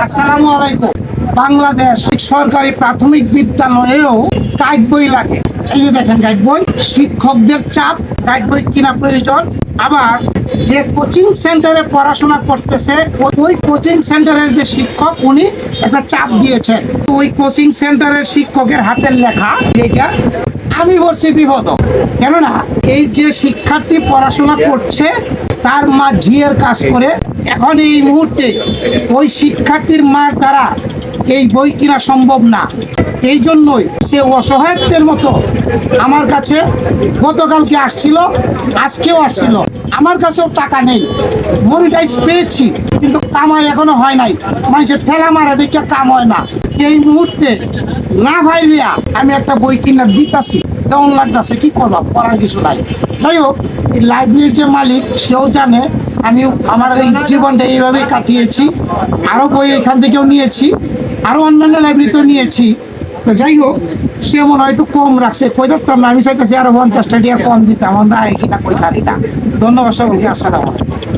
আসসালামু আলাইকুম। বাংলাদেশ সরকারি প্রাথমিক বিদ্যালয়েও গাইড বই লাগে। এই যে দেখেন গাইড বই, শিক্ষকদের চাপ, গাইড বই কিনা প্রয়োজন। আবার যে কোচিং সেন্টারে পড়াশোনা করতেছে ওই কোচিং সেন্টারের যে শিক্ষক উনি একটা চাপ দিয়েছেন, ওই কোচিং সেন্টারের শিক্ষকের হাতের লেখা যেটা আমি বলছি বিপদ। কেননা এই যে শিক্ষার্থী পড়াশোনা করছে তার মা ঝিয়ের কাজ করে, এখন এই মুহূর্তে ওই শিক্ষার্থীর মার দ্বারা এই বই কিনা সম্ভব না। এই জন্যই সে অসহায়ত্বের মতো আমার কাছে গতকালকে আসছিল, আজকেও আসছিল। আমার কাছেও টাকা নেই, মনিটাইজ পেয়েছি কিন্তু কামাই এখনো হয় নাই। মানুষের ঠেলা মারা দেখে কাম হয় না। এই মুহূর্তে না ভাইলিয়া আমি একটা বই কিনা দিতাছি, কেমন লাগতেছে, কি করবো, পড়ার কিছু নাই। যাই হোক, এই লাইব্রেরির যে মালিক সেও জানে আমি আমার এই জীবনটা এইভাবেই কাটিয়েছি। আরও বই এখান থেকেও নিয়েছি, আরও অন্যান্য লাইব্রেরিতেও নিয়েছি। তো যাই হোক, সে মনে হয় একটু কম রাখছে, কই ধরতাম না। আমি চাইতেছি আরো 50 টাকা কম দিতাম, আমরা কিনা কই খালি না। ধন্যবাদ সকলকে, আসসালামু আলাইকুম।